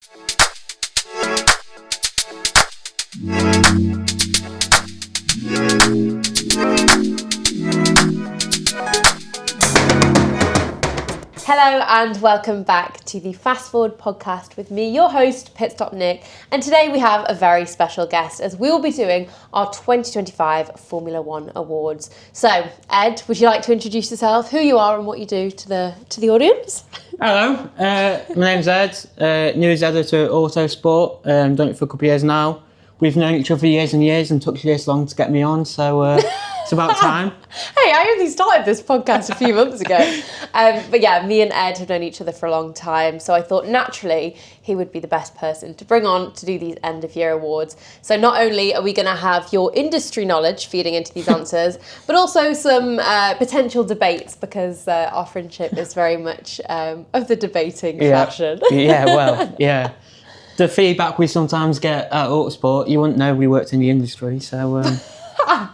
Hello and welcome back to the Fast Forward podcast with me, your host, PitStopNic. And today we have a very special guest as we will be doing our 2025 Formula One Awards. So, Ed, would you like to introduce yourself, who you are and what you do to the audience? Hello, my name's Ed, news editor at Autosport. Done it for a couple of years now. We've known each other for years and years and took you this long to get me on, so it's about time. Hey, I only started this podcast a few months ago. But yeah, me and Ed have known each other for a long time, so I thought naturally he would be the best person to bring on to do these end of year awards. So not only are we going to have your industry knowledge feeding into these answers, but also some potential debates, because our friendship is very much of the debating fashion. Yeah. The feedback we sometimes get at Autosport, you wouldn't know we worked in the industry, so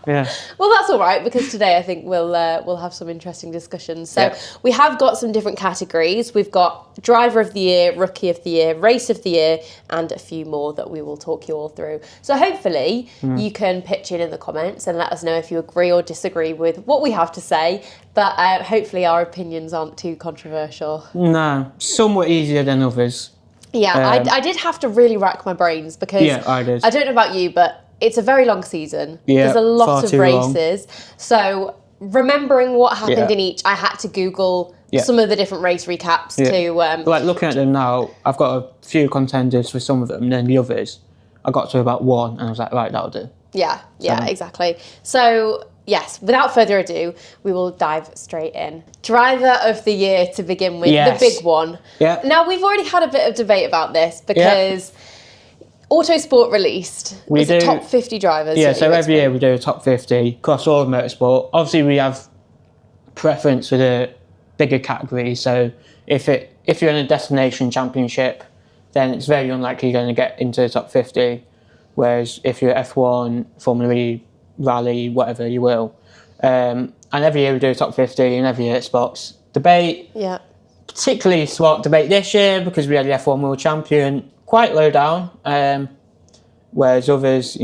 yeah. Well, that's all right, because today I think we'll have some interesting discussions. So we have got some different categories. We've got Driver of the Year, Rookie of the Year, Race of the Year, and a few more that we will talk you all through. So hopefully you can pitch in the comments and let us know if you agree or disagree with what we have to say. But hopefully our opinions aren't too controversial. No, some were easier than others. Yeah, I did have to really rack my brains because I did. I don't know about you, but it's a very long season. Yeah, there's a lot of races. Long. So remembering what happened in each, I had to Google some of the different race recaps to... like looking at them now, I've got a few contenders for some of them, and then the others, I got to about one and I was like, right, that'll do. Yeah, exactly. So... yes, without further ado, we will dive straight in. Driver of the Year to begin with, the big one. Yeah. Now, we've already had a bit of debate about this because Autosport released the top 50 drivers. Yeah, so every year we do a top 50 across all of motorsport. Obviously, we have preference for the bigger categories. So if you're in a destination championship, then it's very unlikely you're going to get into the top 50. Whereas if you're F1, Formula E, Rally, whatever you will. And every year we do a top 50 and every year it sparks debate. Yeah. Particularly sparked debate this year because we had the F1 World Champion quite low down. Whereas others,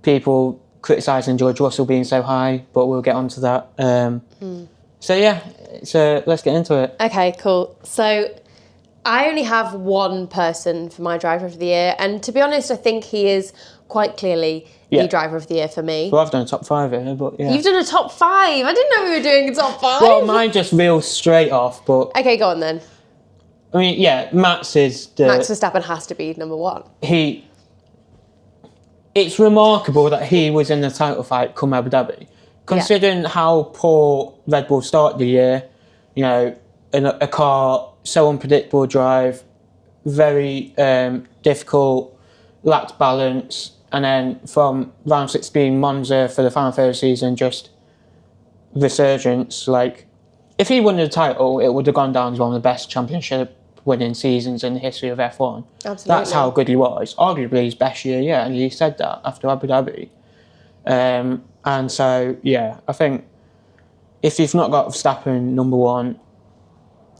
people criticising George Russell being so high, but we'll get onto that. So yeah, let's get into it. Okay, cool. So I only have one person for my Driver of the Year, and to be honest, I think he is quite clearly the Driver of the Year for me. Well, I've done a top 5 here, but yeah. You've done a top 5? I didn't know we were doing a top 5. Well, mine just reels straight off, but... Okay, go on then. I mean, yeah, Max Verstappen has to be number 1. It's remarkable that he was in the title fight come Abu Dhabi. Considering how poor Red Bull started the year, in a car, so unpredictable drive, very difficult, lacked balance, and then from round 16 Monza for the final third of the season, just resurgence. Like, if he won the title, it would have gone down as one of the best championship winning seasons in the history of F1. Absolutely. That's how good he was. Arguably his best year, and he said that after Abu Dhabi. And so, I think if you've not got Verstappen number 1,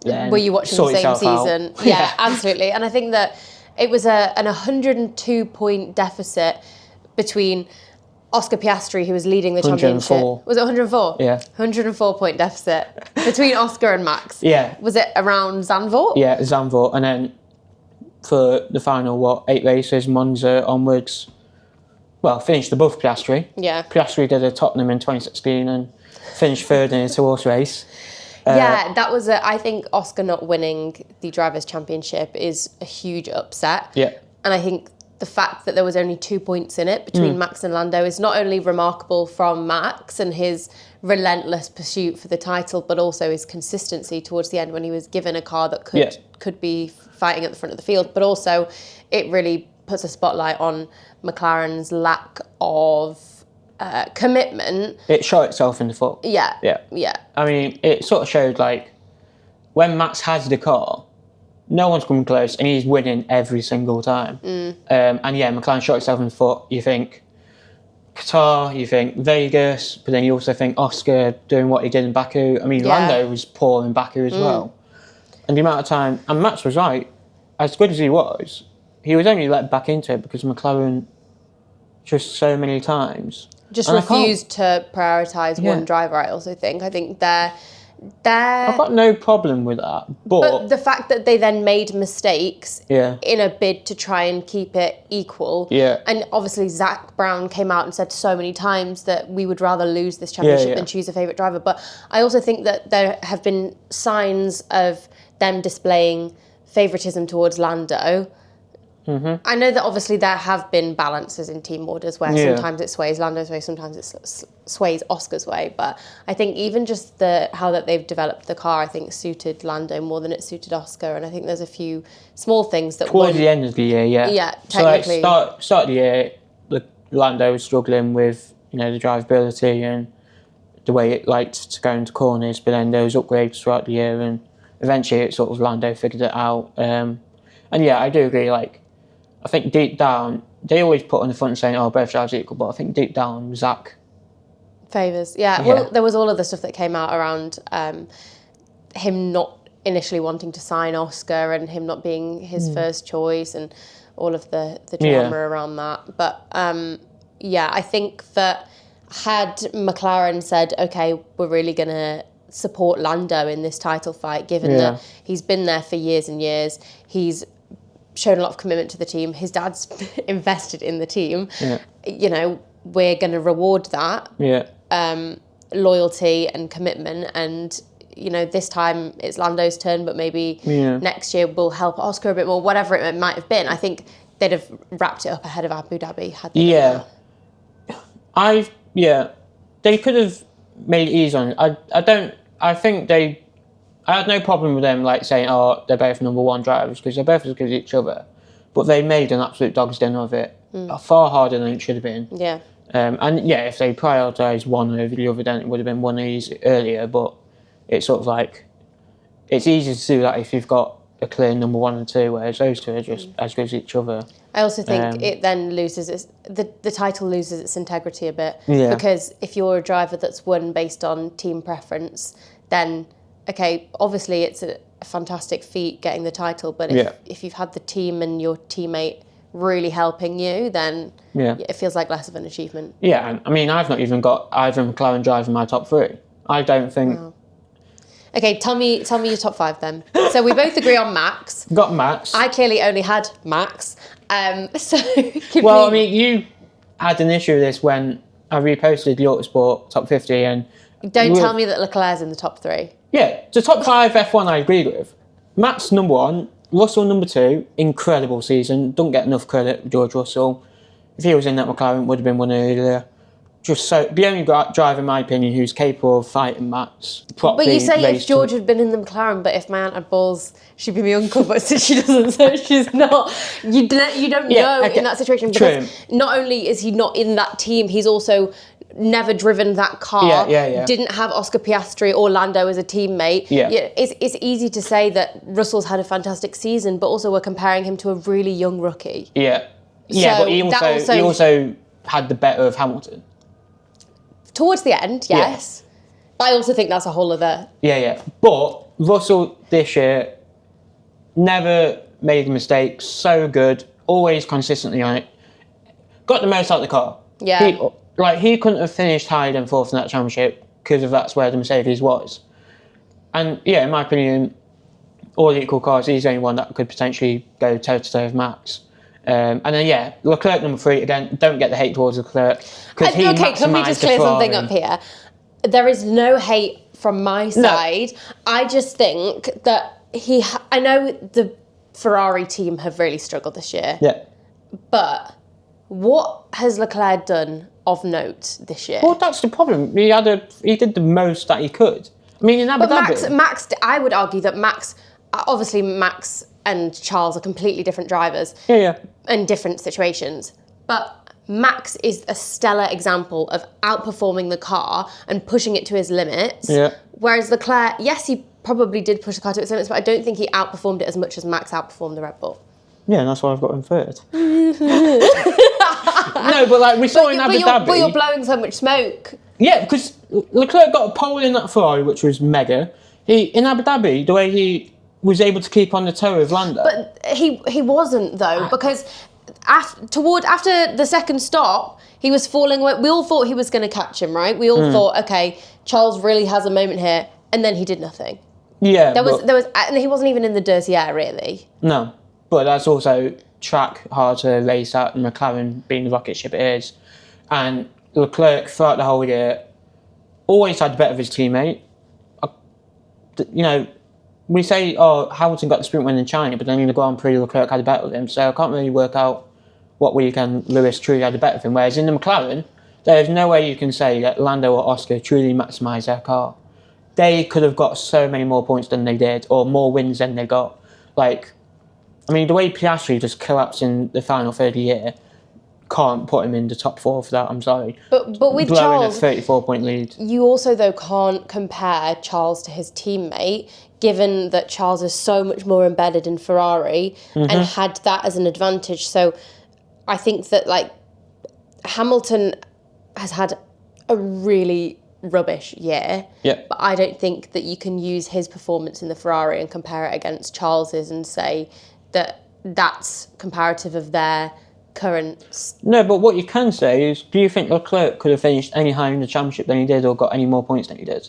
then were you watching the same season? Yeah, absolutely. And I think that it was an 102-point deficit between Oscar Piastri, who was leading the championship. 104. Was it 104? Yeah. 104-point deficit between Oscar and Max. Yeah. Was it around Zandvoort? Yeah, Zandvoort. And then for the final, 8 races, Monza onwards, finished above Piastri. Yeah. Piastri did a Tottenham in 2016 and finished third in his horse race. That was I think Oscar not winning the Drivers' Championship is a huge upset. Yeah. And I think the fact that there was only 2 points in it between Max and Lando is not only remarkable from Max and his relentless pursuit for the title, but also his consistency towards the end when he was given a car that could be fighting at the front of the field. But also, it really puts a spotlight on McLaren's lack of commitment. It shot itself in the foot. Yeah. I mean, it sort of showed, when Max has the car, no one's coming close, and he's winning every single time. McLaren shot itself in the foot. You think Qatar, you think Vegas, but then you also think Oscar doing what he did in Baku. I mean, Lando was poor in Baku as well. And the amount of time, and Max was right, as good as he was only let back into it because McLaren just so many times just and refused to prioritise one driver. I think they're I've got no problem with that, but the fact that they then made mistakes yeah, in a bid to try and keep it equal, yeah, and obviously Zach Brown came out and said so many times that we would rather lose this championship than choose a favourite driver. But I also think that there have been signs of them displaying favouritism towards Lando. mm-hmm. I know that obviously there have been balances in team orders where sometimes it sways Lando's way, sometimes it sways Oscar's way. But I think even just how that they've developed the car, I think suited Lando more than it suited Oscar. And I think there's a few small things that towards the end of the year, yeah, So technically. like start of the year, Lando was struggling with the drivability and the way it liked to go into corners, but then there was upgrades throughout the year, and eventually it sort of Lando figured it out. And yeah, I do agree. Like, I think deep down, they always put on the front saying, "Oh, both drives equal," but I think deep down, Zach favours. Yeah. Well, there was all of the stuff that came out around him not initially wanting to sign Oscar and him not being his first choice and all of the drama around that. But yeah, I think that had McLaren said, "Okay, we're really going to support Lando in this title fight," given that he's been there for years and years, he's shown a lot of commitment to the team, his dad's invested in the team, we're going to reward that loyalty and commitment. And this time it's Lando's turn, but maybe next year we'll help Oscar a bit more, whatever it might have been. I think they'd have wrapped it up ahead of Abu Dhabi had they done that. They could have made it easy on it. I had no problem with them saying, "Oh, they're both number one drivers," because they're both as good as each other. But they made an absolute dog's dinner of it, far harder than it should have been. Yeah. If they prioritised one over the other, then it would have been one earlier. But it's sort of it's easy to do that if you've got a clear number one and two, whereas those two are just as good as each other. I also think it then loses the title loses its integrity a bit, because if you're a driver that's won based on team preference, then okay, obviously it's a fantastic feat getting the title, but if you've had the team and your teammate really helping you, then it feels like less of an achievement. Yeah, and I mean, I've not even got either McLaren driver in my top three. I don't think. Wow. Okay, tell me your top five then. So we both agree on Max. Got Max. I clearly only had Max. So I mean, you had an issue with this when I reposted the Autosport top 50, and don't tell me that Leclerc's in the top three. Yeah, the top 5 F1 I agreed with. Max number 1, Russell number 2, incredible season. Don't get enough credit for George Russell. If he was in that McLaren, would have been one earlier. Just so the only driver, in my opinion, who's capable of fighting Max properly. But you say if George had been in the McLaren, but if my aunt had balls, she'd be my uncle. But since she doesn't, so she's not. You don't know in that situation, because not only is he not in that team, he's also never driven that car. Didn't have Oscar Piastri or Lando as a teammate. It's easy to say that Russell's had a fantastic season, but also we're comparing him to a really young rookie. But he also had the better of Hamilton. Towards the end, yes. But I also think that's a whole other... But Russell this year never made mistakes, so good, always consistently on it. Got the most out of the car. He couldn't have finished higher than 4th in that championship because that's where the Mercedes was. And in my opinion, all the equal cars, he's the only one that could potentially go toe-to-toe with Max. And then, Leclerc number 3, again, don't get the hate towards Leclerc. Okay, can we just clear something up here? There is no hate from my side. No. I just think that I know the Ferrari team have really struggled this year. But what has Leclerc done of note this year? Well, that's the problem. He did the most that he could. I mean, in Abu Dhabi... Max, I would argue that Max and Charles are completely different drivers in different situations. But Max is a stellar example of outperforming the car and pushing it to his limits. Whereas Leclerc, yes, he probably did push the car to its limits, but I don't think he outperformed it as much as Max outperformed the Red Bull. Yeah, and that's why I've got him third. No, but we saw in Abu Dhabi... But you're blowing so much smoke. Yeah, because Leclerc got a pole in that Ferrari, which was mega. In Abu Dhabi, the way he was able to keep on the toe of Lando. But he wasn't, though, because after the second stop, he was falling away. We all thought he was going to catch him, right? We all thought, okay, Charles really has a moment here, and then he did nothing. Yeah, there was, and he wasn't even in the dirty air, really. No, but that's also track hard to race at, and McLaren being the rocket ship it is. And Leclerc, throughout the whole year, always had the better of his teammate. You know, we say, oh, Hamilton got the sprint win in China, but then in the Grand Prix, Leclerc had the better of him. So I can't really work out what weekend Lewis truly had the better of him. Whereas in the McLaren, there's no way you can say that Lando or Oscar truly maximised their car. They could have got so many more points than they did, or more wins than they got. Like, I mean, the way Piastri just collapsed in the final third of the year, can't put him in the top 4 for that, I'm sorry. But with blowing Charles, a 34-point lead. You also, though, can't compare Charles to his teammate, given that Charles is so much more embedded in Ferrari and had that as an advantage. So I think that, like, Hamilton has had a really rubbish year. Yep. But I don't think that you can use his performance in the Ferrari and compare it against Charles's and say that that's comparative of their current... No, but what you can say is, do you think Leclerc could have finished any higher in the championship than he did, or got any more points than he did?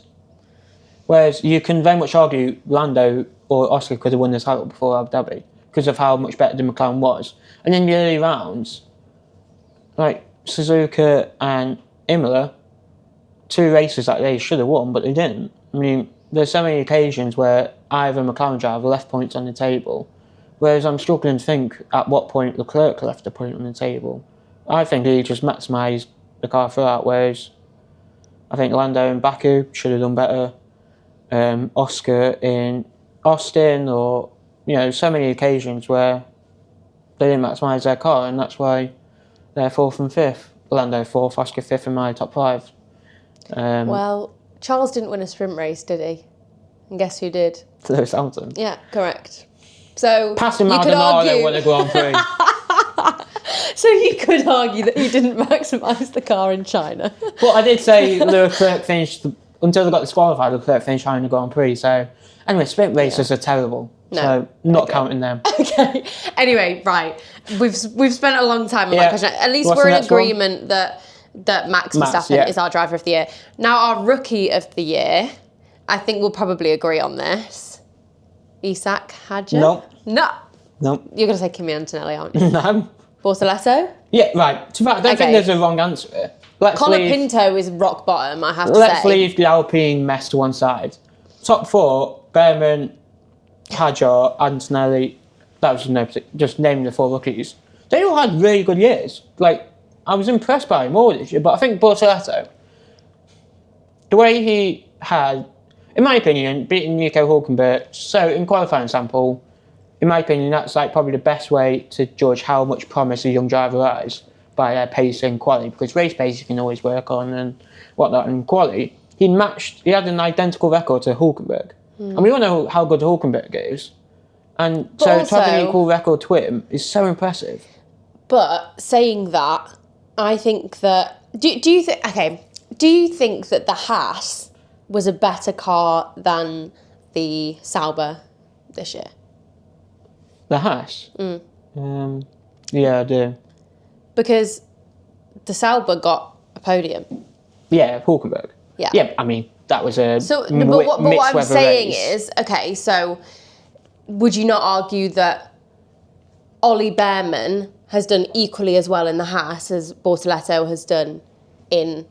Whereas you can very much argue Lando or Oscar could have won the title before Abu Dhabi because of how much better the McLaren was. And in the early rounds, like Suzuka and Imola, 2 races that they should have won, but they didn't. I mean, there's so many occasions where either McLaren driver left points on the table, whereas I'm struggling to think at what point Leclerc left a point on the table. I think he just maximised the car throughout, whereas I think Lando and Baku should have done better. Oscar in Austin, or, you know, so many occasions where they didn't maximise their car, and that's why they're 4th and 5th. Lando 4th, Oscar 5th in my top 5. Well, Charles didn't win a sprint race, did he? And guess who did? Lewis Hamilton. Yeah, correct. So Passing you could Maldonado argue... won a Grand Prix. So you could argue that he didn't maximise the car in China. Well, I did say Leclerc finished, until they got disqualified, Leclerc finished high in the Grand Prix. So, anyway, sprint races are terrible. No. So, not counting them. Okay. Anyway, right. We've spent a long time on that question. At least What's we're the in next one? agreement that Max Verstappen is our driver of the year. Now, our rookie of the year, I think we'll probably agree on this. Isaac Hadjar? No. You're going to say Kimi Antonelli, aren't you? No. Bortoleto? Yeah, right. To fact, I don't think there's a wrong answer here. Pinto is rock bottom, I have to say. Let's leave the Alpine mess to one side. Top 4, Behrman, Hadjar, Antonelli. That was no particular, just naming the 4 rookies. They all had really good years. Like, I was impressed by him all this year, but I think Bortoleto, the way he had, in my opinion, beating Nico Hülkenberg, so in qualifying sample, in my opinion, that's like probably the best way to judge how much promise a young driver has, by their pace and quality, because race pace you can always work on and whatnot, and quality. He had an identical record to Hülkenberg. And we all know how good Hülkenberg is. And But so also, to have an equal record to him is so impressive. But saying that, I think that... Do you think that the Haas was a better car than the Sauber this year? The Haas? Yeah, I do. Because the Sauber got a podium. Yeah, Hülkenberg. Yeah. Yeah, I mean, that was a but what I'm saying race. is, okay, so would you not argue that Ollie Behrman has done equally as well in the Haas as Bortoleto has done in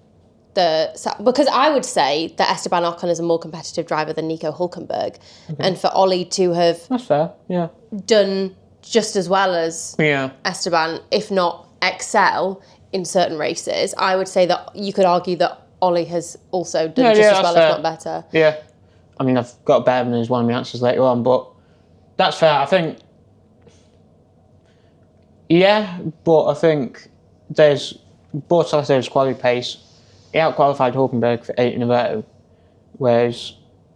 the... Because I would say that Esteban Ocon is a more competitive driver than Nico Hülkenberg. Okay. And for Ollie to have... That's fair, yeah. ...done just as well as Esteban, if not excel in certain races, I would say that you could argue that Ollie has also done just as well, if not better. Yeah. I mean, I've got Behrman as one of my answers later on, but that's fair. I think... Yeah, but I think there's... Bortoleto's quality pace. He out-qualified Hülkenberg for 8 in a row, whereas...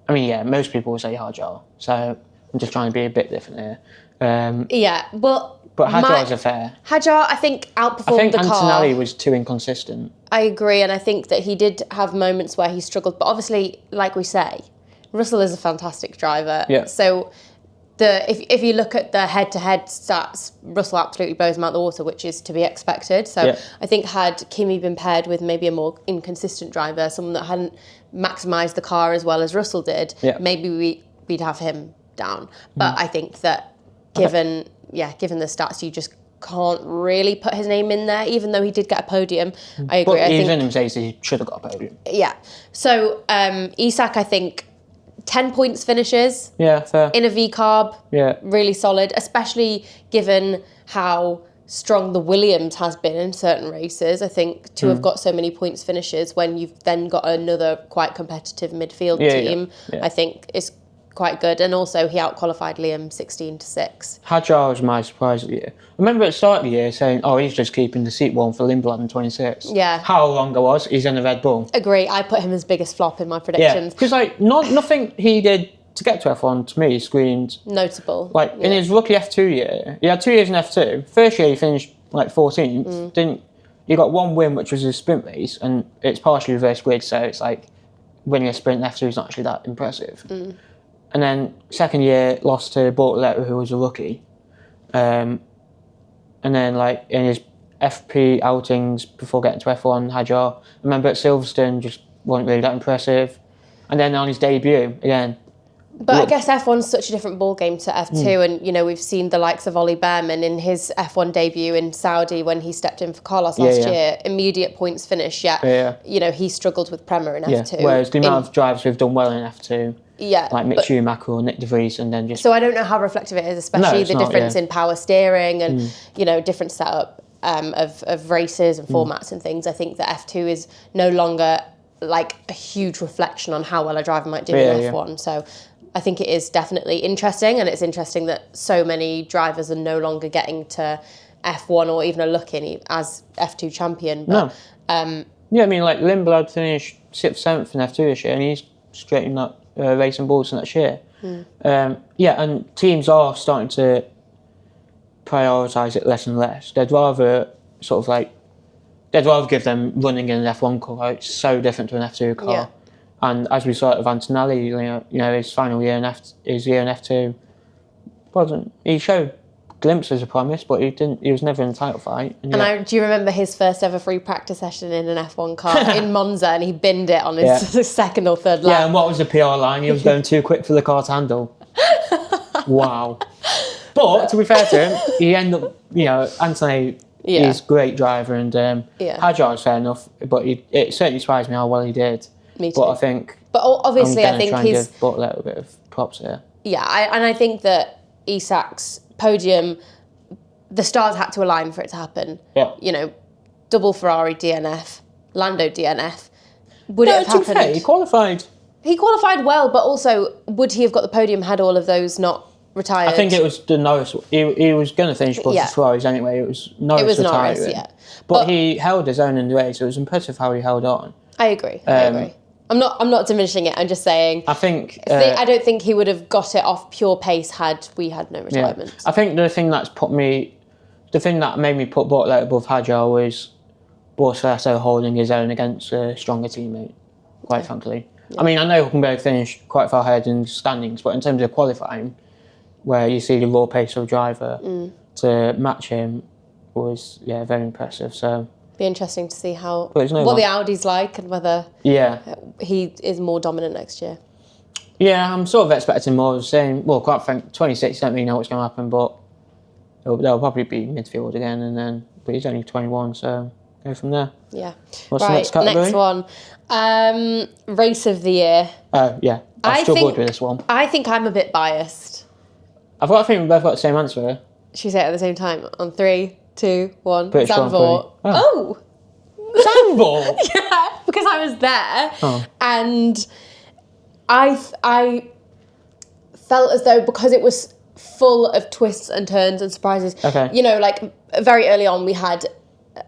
I mean, yeah, most people will say Hadjar, so I'm just trying to be a bit different here. Yeah, well... But Hadjar's a fair. Hadjar, I think, outperformed the car. I think Antonelli was too inconsistent. I agree, and I think that he did have moments where he struggled. But obviously, like we say, Russell is a fantastic driver. Yeah. So if you look at the head-to-head stats, Russell absolutely blows him out the water, which is to be expected. So I think had Kimi been paired with maybe a more inconsistent driver, someone that hadn't maximised the car as well as Russell did, maybe we'd have him down. But I think that given the stats, you just can't really put his name in there, even though he did get a podium. I agree. But even him says he should have got a podium. Yeah. So Isak, I think 10 points finishes. Yeah, fair. In a V-carb. Yeah. Really solid, especially given how strong the Williams has been in certain races. I think to have got so many points finishes when you've then got another quite competitive midfield team, I think is quite good. And also he out-qualified Liam 16-6. Hadjar was my surprise of the year. I remember at the start of the year saying, he's just keeping the seat warm for Lindblad in 26. Yeah. How long ago was he's in the Red Bull? Agree. I put him as biggest flop in my predictions. Because nothing he did to get to F1 to me screamed notable. In his rookie F2 year, he had 2 years in F2. First year he finished 14th. He got one win, which was a sprint race, and it's partially reverse grid, so it's like winning a sprint in F2 is not actually that impressive. And then second year lost to Bortoleto, who was a rookie. And then in his FP outings before getting to F1, Hadjar, I remember at Silverstone just wasn't really that impressive. And then on his debut again. But I guess F1's such a different ballgame to F2, and we've seen the likes of Ollie Behrman in his F1 debut in Saudi when he stepped in for Carlos last year, immediate points finish, he struggled with Prema in F2. Whereas the amount of drivers who've done well in F2, like Mick Schumacher or Nick de Vries, and then just... So I don't know how reflective it is, especially the difference in power steering and, different setup of races and formats and things. I think that F2 is no longer a huge reflection on how well a driver might do in F1. So I think it is definitely interesting, and it's interesting that so many drivers are no longer getting to F1 or even a look in as F2 champion. But, Lindblad finished 6th, 7th in F2 this year, and he's straightened up racing balls next year. And teams are starting to prioritise it less and less. They'd rather give them running in an F1 car. It's so different to an F2 car. Yeah. And as we saw with Antonelli, his final year in F2 he showed glimpses of promise, but he was never in a title fight. And do you remember his first ever free practice session in an F1 car in Monza, and he binned it on his second or third lap? Yeah, and what was the PR line? He was going too quick for the car to handle. Wow. But to be fair to him, he ended up, Antonelli is a great driver, and Hadjar is fair enough, but it certainly surprised me how well he did. Me too. But obviously, I think he's give Bortoleto a bit of props here. Yeah, I think that Isak's podium, the stars had to align for it to happen. Yeah. Double Ferrari DNF, Lando DNF. Would it have happened? Fair, he qualified. He qualified well, but also, would he have got the podium had all of those not retired? I think it was the Norris. He was going to finish above the Ferraris anyway. It was Norris retiring. Norris, But he held his own in the race. It was impressive how he held on. I agree. I'm not diminishing it. I'm just saying. I think. I don't think he would have got it off pure pace had we had no retirements. I think the thing that made me put Bortoleto above Hadjar was Bortoleto holding his own against a stronger teammate. Quite frankly, I mean, I know Hulkenberg finished quite far ahead in standings, but in terms of qualifying, where you see the raw pace of driver to match him was very impressive. So. Be interesting to see what the Audi's like and whether he is more dominant next year. Yeah, I'm sort of expecting more of the same. Well, quite frankly, 26, don't really know what's going to happen, but they'll probably be midfield again, but he's only 21, so go from there. Yeah. What's the next category? Next one. Race of the year. Oh, yeah. I struggled with this one. I think I'm a bit biased. I've got a feeling we both got the same answer here. Should we say it at the same time? On 3, 2, 1. British Zandvoort. Oh! Zandvoort? Yeah, because I was there. And I felt as though because it was full of twists and turns and surprises, very early on we had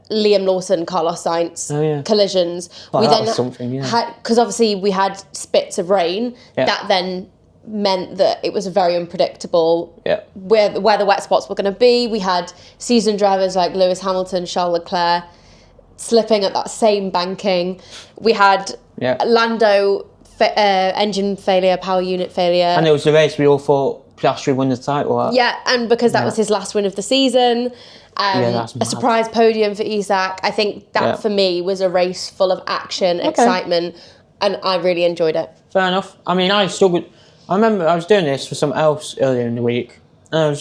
Liam Lawson, Carlos Sainz collisions. Well, that was something, had, because obviously we had spits of rain that then meant that it was very unpredictable where the wet spots were going to be. We had seasoned drivers like Lewis Hamilton, Charles Leclerc slipping at that same banking. We had Lando engine failure, power unit failure. And it was the race we all thought Piastri won the title. Yeah, and because that was his last win of the season, that's a mad. surprise podium for Isaac. I think that for me was a race full of action, excitement, and I really enjoyed it. Fair enough. I mean, I remember I was doing this for something else earlier in the week, and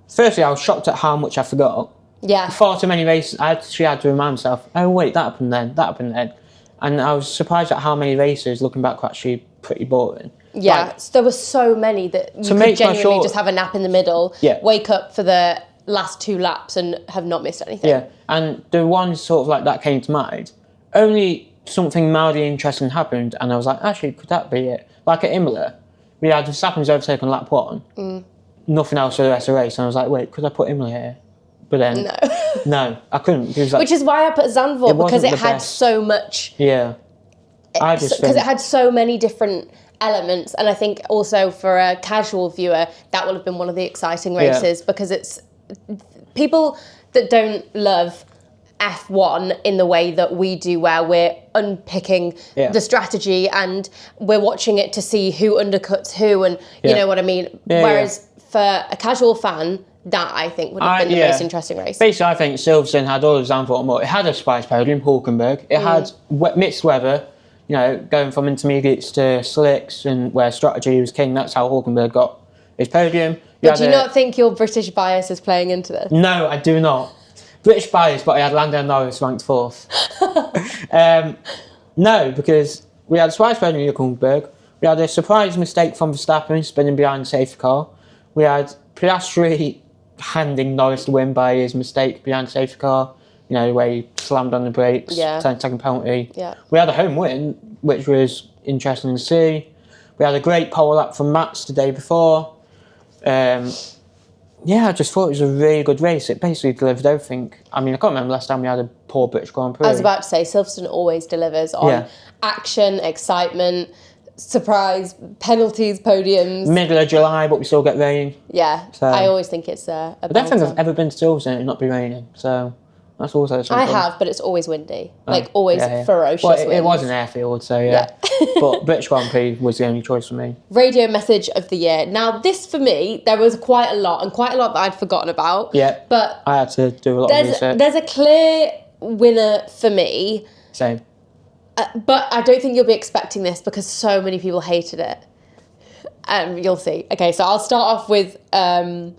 firstly, I was shocked at how much I forgot. Yeah. Far too many races. I actually had to remind myself, oh wait, that happened then. And I was surprised at how many races, looking back, were actually pretty boring. Yeah, Like, so there were so many that you could genuinely just have a nap in the middle, wake up for the last 2 laps and have not missed anything. Yeah, and the one sort of like that came to mind, only something mildly interesting happened, and I was like, actually, could that be it? Like at Imola, we had Verstappen's overtake on lap 1, nothing else for the rest of the race, and I was like, wait, could I put Imola here? But then, no, I couldn't. Like, which is why I put Zandvoort, because it had so much. Yeah. Because it had so many different elements, and I think also for a casual viewer, that will have been one of the exciting races, because it's people that don't love F1 in the way that we do, where we're unpicking the strategy and we're watching it to see who undercuts who, and you know what I mean. Whereas for a casual fan, that I think would have been the most interesting race. Basically, I think Silverstone had all of Zandvoort and more. It had a surprise podium, Hulkenberg. It had mixed weather, you know, going from intermediates to slicks, and where strategy was king. That's how Hulkenberg got his podium. But do you not think your British bias is playing into this? No, I do not. British bias, but I had Lando Norris ranked 4th. No, because we had a surprise podium in Hulkenberg. We had a surprise mistake from Verstappen spinning behind the safety car. We had Piastri handing Norris the win by his mistake behind the safety car, you know, where he slammed on the brakes, 10-second penalty. Yeah. We had a home win, which was interesting to see. We had a great pole lap from Max the day before. I just thought it was a really good race. It basically delivered everything. I mean, I can't remember last time we had a poor British Grand Prix. I was about to say, Silverstone always delivers on action, excitement, surprise, penalties, podiums. Middle of July, but we still get rain. Yeah, so, I always think it's a I don't think I've ever been to Silverstone and not be raining, so that's also something. I have, but it's always windy. Always ferocious well, winds. It was an airfield, so but British Grand Prix was the only choice for me. Radio message of the year. Now, this for me, there was quite a lot that I'd forgotten about. Yeah, but I had to do a lot of research. There's a clear winner for me. Same. But I don't think you'll be expecting this because so many people hated it. You'll see. Okay, so I'll start off with a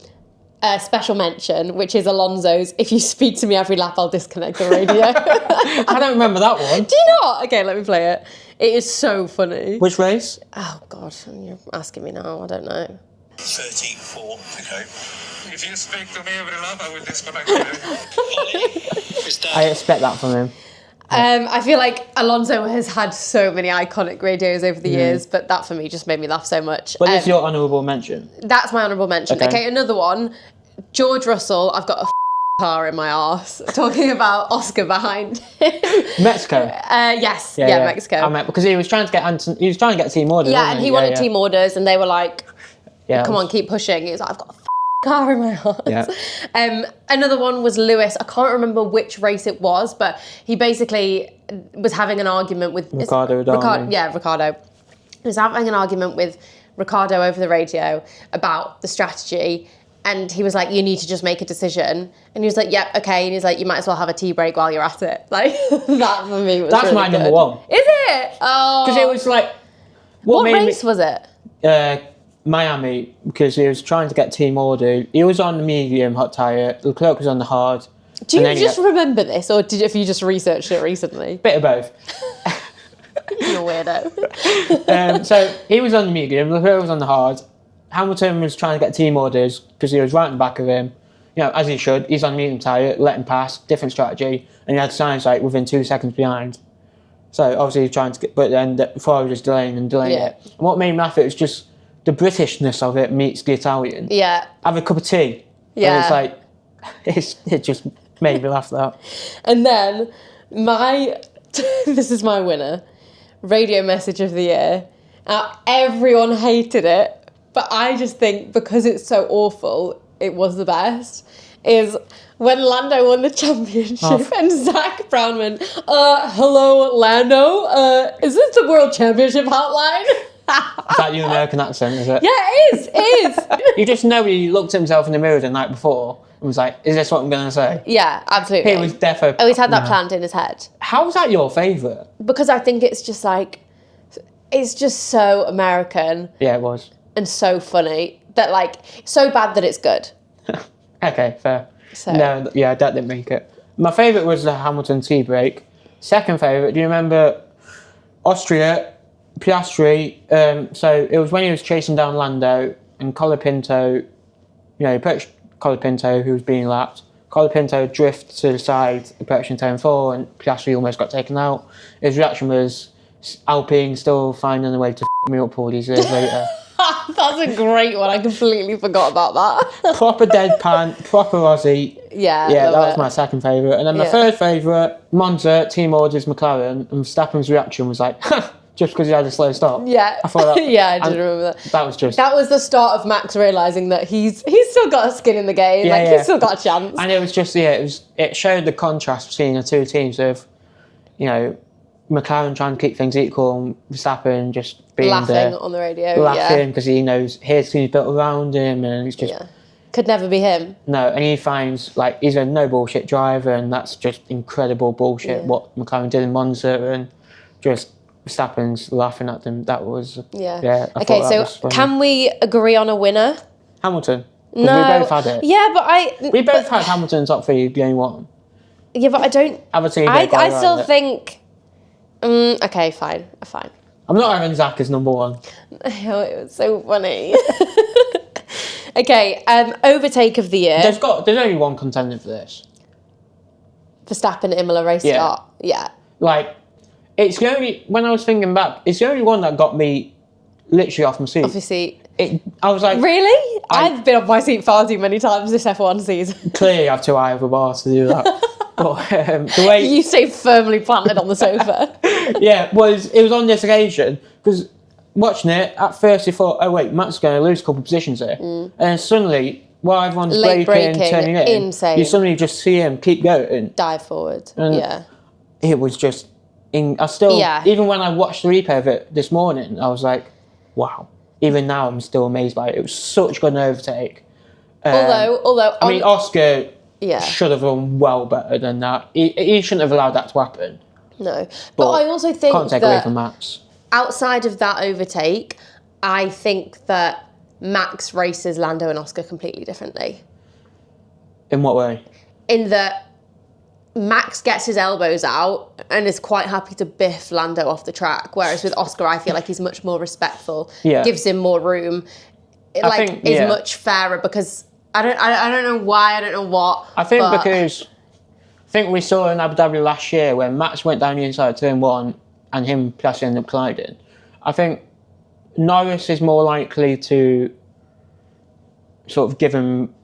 special mention, which is Alonso's "If you speak to me every lap, I'll disconnect the radio." I don't remember that one. Do you not? Okay, let me play it. It is so funny. Which race? Oh, God, you're asking me now. I don't know. 34 to go. If you speak to me every lap, I will disconnect the radio. I expect that from him. I feel like Alonso has had so many iconic radios over the years, but that for me just made me laugh so much. But this is your honourable mention. That's my honourable mention. Okay, another one. George Russell, I've got a car in my arse, talking about Oscar behind him. Mexico. Yes, Mexico. I meant because he was trying to get team orders. Yeah, and he wanted team orders, and they were like, "Come on, keep pushing." He was like, "I've got a car in my arse." Yeah. Another one was Lewis. I can't remember which race it was, but he basically was having an argument with Ricardo. Ricardo. He was having an argument with Ricardo over the radio about the strategy, and he was like, "You need to just make a decision." And he was like, "Yep, okay." And he's like, "You might as well have a tea break while you're at it." Like that for me was. That's really my good. number one. Is it? Oh. Because it was like. What race was it? Miami, because he was trying to get team order. He was on the medium hot tyre. Leclerc was on the hard. Do you just remember this, or have you just researched it recently? Bit of both. You're a weirdo. So he was on the medium. Leclerc was on the hard. Hamilton was trying to get team orders because he was right in the back of him. You know, as he should. He's on medium tyre, let him pass. Different strategy, and he had Sainz like within 2 seconds behind. So obviously he's trying to get, but then before I was just delaying it. And what made me laugh, it was just the Britishness of it meets the Italian. Yeah. Have a cup of tea. Yeah. And it's like, it just made me laugh that. And then this is my winner, radio message of the year. Everyone hated it, but I just think because it's so awful, it was the best, is when Lando won the championship and Zach Brown went, hello, Lando, is this the World Championship hotline? Is that your American accent, is it? Yeah, it is. It is. You just know he looked at himself in the mirror the night before and was like, is this what I'm going to say? Yeah, absolutely. He was defo. Oh, he's had that planned in his head. How was that your favourite? Because I think it's just like, it's just so American Yeah, it was. and so funny that like, so bad that it's good. Okay, fair. So. No, yeah, that didn't make it. My favourite was the Hamilton tea break. Second favourite, do you remember Austria, Piastri? So it was when he was chasing down Lando and Colapinto, he approached Colapinto who was being lapped. Colapinto drifted to the side, approaching turn 4, and Piastri almost got taken out. His reaction was, Alpine still finding a way to me up all these years later. That's a great one. I completely forgot about that. Proper deadpan, proper Aussie. Yeah, that love was it. my second favourite. And then my third favourite, Monza, team orders McLaren, and Verstappen's reaction was like, just because he had a slow stop. Yeah, I thought that, yeah, I did remember that. That was just... That was the start of Max realising that he's still got a skin in the game. He's still got a chance. And it was just, it showed the contrast between the two teams of, McLaren trying to keep things equal and Verstappen just being laughing on the radio. Laughing because he knows his team's built around him and it's just... Yeah. Could never be him. No, and he finds, he's a no bullshit driver and that's just incredible bullshit what McLaren did in Monza and just Verstappen's laughing at them. That was... Yeah. I Okay, thought that was so funny. can we agree on a winner? Hamilton. 'Cause No. we both had it. Yeah, but We both had Hamilton top 3 game 1. Yeah, but I don't... Have a team. I still think... okay, fine. I'm not having Zach as number 1. Oh, it was so funny. Okay, overtake of the year. There's only one contender for this. Verstappen Imola race start. Yeah. It's the only, when I was thinking back, it's the only one that got me literally off my seat. Obviously. I was like... Really? I've been off my seat far too many times this F1 season. Clearly I have too high of a bar to do that. But the way... You stay firmly planted on the sofa. Yeah, it was on this occasion, because watching it, at first you thought, oh wait, Matt's going to lose a couple of positions here. And then suddenly, while everyone's Late braking, turning in, insane. you suddenly just see him keep going. Dive forward. And yeah. It was just... Even when I watched the replay of it this morning, I was like, wow. Even now, I'm still amazed by it. It was such a good overtake. Although... I mean, Oscar Yeah. should have done well better than that. He shouldn't have allowed that to happen. No. But I also think Can't take away that from Max. outside of that overtake, I think that Max races Lando and Oscar completely differently. In what way? In that Max gets his elbows out and is quite happy to biff Lando off the track, whereas with Oscar, I feel like he's much more respectful, gives him more room, is much fairer because I don't know why, I don't know what. I think we saw in Abu Dhabi last year when Max went down the inside of turn 1 and him plus ended up colliding. I think Norris is more likely to sort of give him...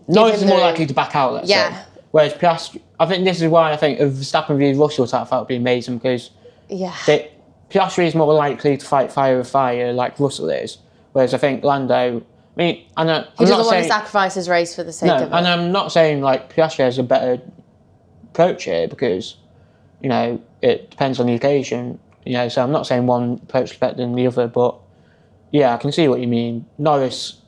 Norris is more likely to back out, let's say. Whereas Piastri... I think this is why I think if Verstappen v Russell that would be amazing because Piastri is more likely to fight fire with fire like Russell is. Whereas I think Lando... he doesn't want to sacrifice his race for the sake of it. And I'm not saying Piastri has a better approach here because, it depends on the occasion. So I'm not saying one approach is better than the other, but yeah, I can see what you mean. Norris,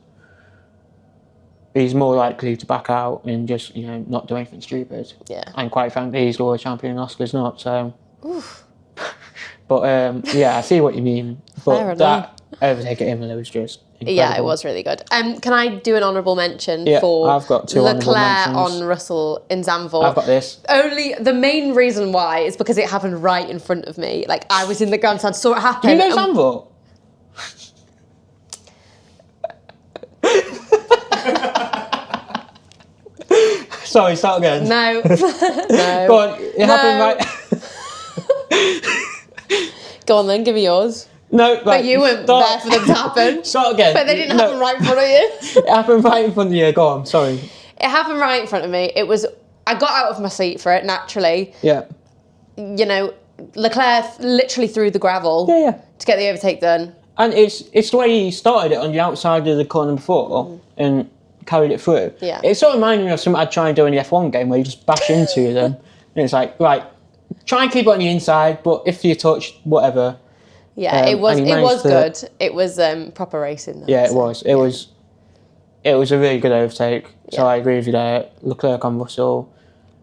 he's more likely to back out and just, not do anything stupid. Yeah. And quite frankly, he's the world champion and Oscar's not, so... Oof. But, I see what you mean. But that overtake at Imola was just incredible. Yeah, it was really good. Can I do an honourable mention for I've got 2 honourable mentions. Leclerc on Russell in Zandvoort? I've got this. Only the main reason why is because it happened right in front of me. I was in the grandstand, saw it happen. Do you know Zandvoort? Sorry, start again. No. No. Go on, it happened right... Go on then, give me yours. No, but you weren't there for them to happen. Start again. But they didn't happen right in front of you. It happened right in front of you. Go on, sorry. It happened right in front of me. I got out of my seat for it, naturally. Yeah. Leclerc literally threw the gravel to get the overtake done. And it's the way he started it on the outside of the corner before and carried it through. Yeah. It sort of reminded me of something I'd try and do in the F1 game where you just bash into them. And it's like, right, try and keep it on the inside, but if you touch, whatever. Yeah, it was and he managed good. It was proper racing. Though, Yeah, it so, was. It was a really good overtake. So Yeah. I agree with you there. Leclerc on Russell.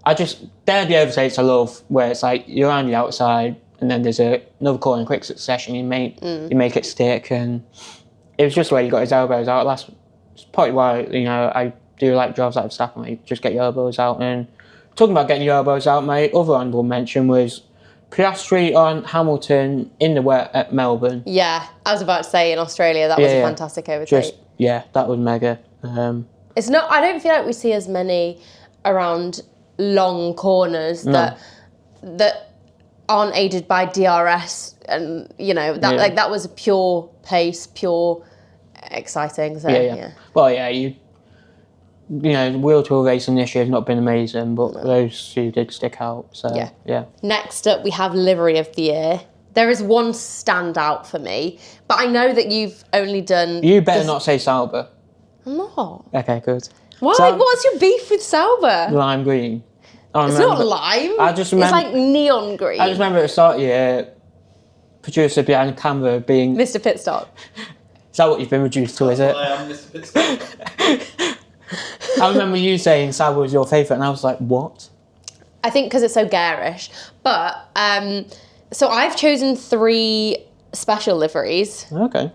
They're the overtakes I love, where it's like you're on the outside and then there's another corner in quick succession. You make it stick, and it was just the way he got his elbows out. That's probably why I do like drivers like Verstappen. Where you just get your elbows out. And talking about getting your elbows out, my other honourable mention was Piastri on Hamilton in the wet at Melbourne. Yeah, I was about to say in Australia that was a fantastic overtake. That was mega. It's not. I don't feel like we see as many around long corners that aren't aided by DRS, and that was a pure pace, pure exciting. So Well, wheel-to-wheel racing this year has not been amazing, but those two did stick out. So yeah. Next up, we have livery of the year. There is one standout for me, but I know that you've only done. You better not say Sauber. I'm not. Okay, good. Why? What's your beef with Sauber? Lime green. It's not lime. I just remember. It's like neon green. I just remember at the start of the year, producer behind the camera being. Mr. Pitstop. Is that what you've been reduced to, is it? I am Mr. Pitstop. I remember you saying Sauber was your favourite, and I was like, what? I think because it's so garish. But, so I've chosen 3 special liveries. Okay.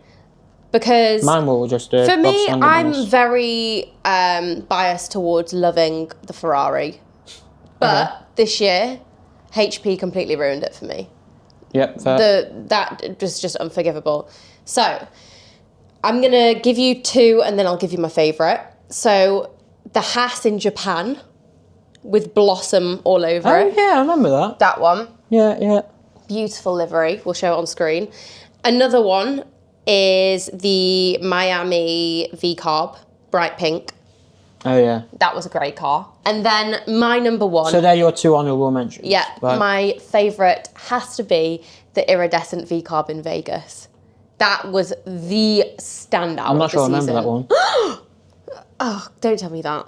Because mine will just for me, I'm very biased towards loving the Ferrari. But this year, HP completely ruined it for me. Yep, fair. That was just unforgivable. So, I'm going to give you 2 and then I'll give you my favourite. So, the Haas in Japan with blossom all over it. Yeah, I remember that. That one. Yeah. Beautiful livery. We'll show it on screen. Another one is the Miami V-Carb, bright pink. Oh, yeah. That was a great car. And then my number 1. So they're your 2 honourable mentions? Yeah. Right. My favourite has to be the iridescent V-Carb in Vegas. That was the standout. I'm not sure I remember that one. Oh, don't tell me that.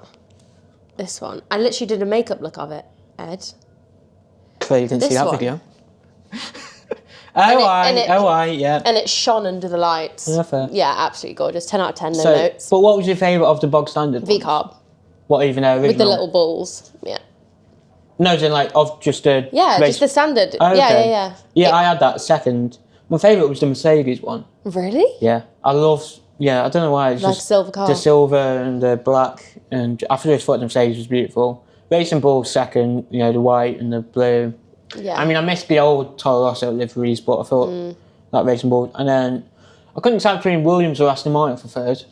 This one. I literally did a makeup look of it, Ed. Clearly you didn't see This that one. video. Yeah. And it shone under the lights. Yeah, fair. Yeah, absolutely gorgeous. 10 out of 10, no notes. But what was your favourite of the bog standard ones? V-Carb. What, even their original? With the little balls. Yeah. No, as in like of just a Yeah, race. just the standard. Oh, okay. Yeah. Yeah, I had that second. My favourite was the Mercedes one. Really? Yeah. I don't know why. It's Like just silver car. the silver and the black. And I just thought the Mercedes was beautiful. Racing Bull's second, the white and the blue. Yeah. I mean, I missed the old Toro Rosso liveries, but I thought that Racing Bull. And then I couldn't decide between Williams or Aston Martin for third.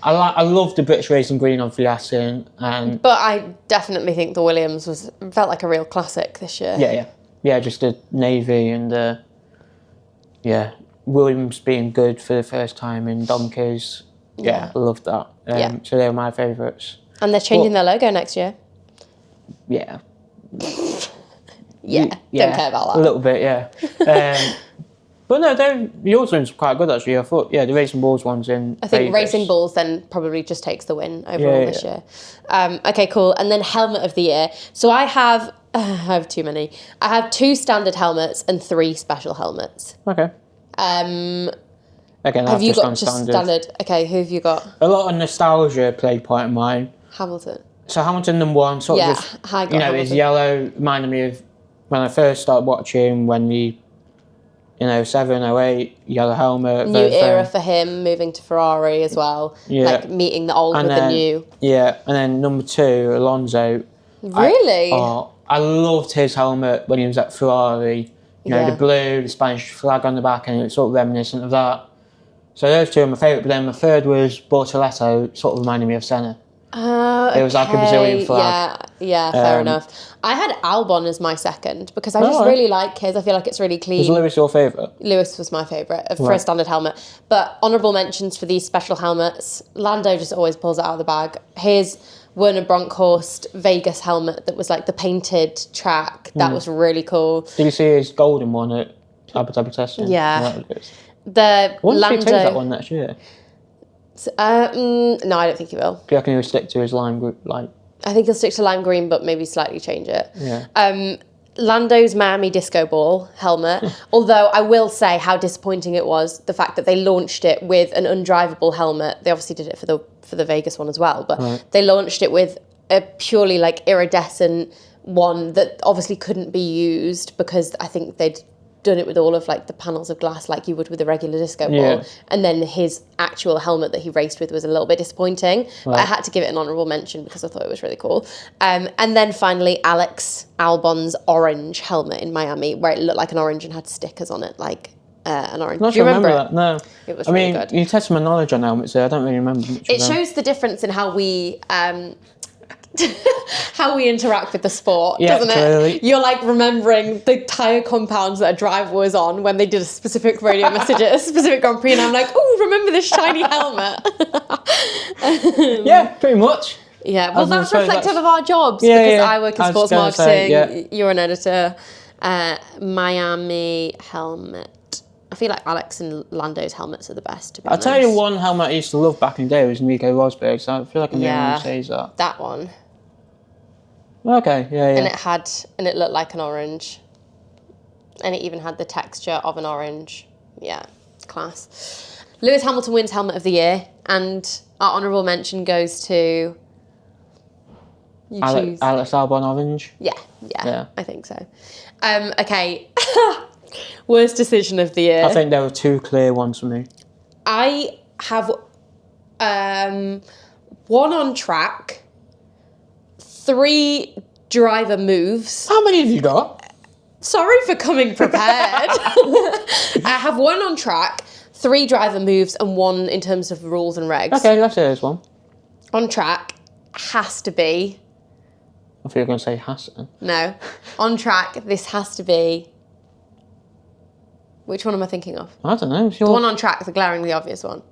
I love the British Racing Green on Fiassin, and But I definitely think the Williams felt like a real classic this year. yeah, just the navy and Williams being good for the first time in Donkeys. Yeah, I loved that. So they were my favourites. And they're changing their logo next year. Yeah. Yeah, don't care about that. A little bit, yeah. But no, yours one's quite good actually. I thought, the Racing Bulls one's in I think Vegas. Racing Bulls then probably just takes the win overall this year. Okay, cool. And then helmet of the year. So I have too many. I have 2 standard helmets and 3 special helmets. Okay. Have I've you just got gone just standard? Okay, who have you got? A lot of nostalgia played part in mine. Hamilton. So Hamilton number 1, sort of just, I got Hamilton. his yellow reminded me of when I first started watching when the 07, 08, yellow helmet. New era for him, moving to Ferrari as well. Yeah. Like meeting the old with the new. Yeah, and then number 2, Alonso. Really? I loved his helmet when he was at Ferrari. The blue, the Spanish flag on the back, and it's sort of reminiscent of that. So those 2 are my favourite, but then my third was Bortoletto, sort of reminded me of Senna. It was like a Brazilian flag. Yeah, fair enough. I had Albon as my second because I just really like his. I feel like it's really clean. Was Lewis your favourite? Lewis was my favourite for a standard helmet. But honourable mentions for these special helmets. Lando just always pulls it out of the bag. His Werner Bronkhorst Vegas helmet that was like the painted track. That was really cool. Did you see his golden one at Abu Dhabi testing? Yeah. The I wonder if he Lando. takes that one next year. No, I don't think he will. Do you reckon he'll stick to his lime group? I think he'll stick to lime green, but maybe slightly change it. Yeah. Lando's Miami Disco Ball helmet, although I will say how disappointing it was, the fact that they launched it with an undrivable helmet. They obviously did it for the Vegas one as well, but they launched it with a purely like iridescent one that obviously couldn't be used because I think they'd done it with all of like the panels of glass like you would with a regular disco ball, and then his actual helmet that he raced with was a little bit disappointing, but I had to give it an honourable mention because I thought it was really cool. And then finally Alex Albon's orange helmet in Miami, where it looked like an orange and had stickers on it like an orange. Not Do you remember that? No. It was I really mean, good. you tested my knowledge on helmets there. I don't really remember much It of them. shows the difference in how we how we interact with the sport, Yeah, doesn't clearly. it? You're like remembering the tyre compounds that a driver was on when they did a specific radio message at a specific Grand Prix, and I'm like, oh, remember this shiny helmet? Yeah, pretty much. Yeah, well, was gonna that's say, reflective that's- of our jobs Yeah, because yeah. I work in I was sports gonna marketing, say, you're an editor. Miami helmet. I feel like Alex and Lando's helmets are the best, to be I'll honest. tell you one helmet I used to love back in the day was Nico Rosberg, so I feel like I'm the only one who says that. That one. Okay, yeah. And it looked like an orange. And it even had the texture of an orange. Yeah, class. Lewis Hamilton wins Helmet of the Year, and our honourable mention goes to... You choose. Alex Albon orange. Yeah, I think so. Okay. Worst decision of the year. I think there were two clear ones for me. I have one on track, 3 driver moves. How many have you got? Sorry for coming prepared. I have 1 on track, 3 driver moves, and 1 in terms of rules and regs. Okay, let's say there's one. On track has to be... I thought you were going to say Hassan. No. On track, this has to be... Which one am I thinking of? I don't know. The one on track, the glaringly obvious one.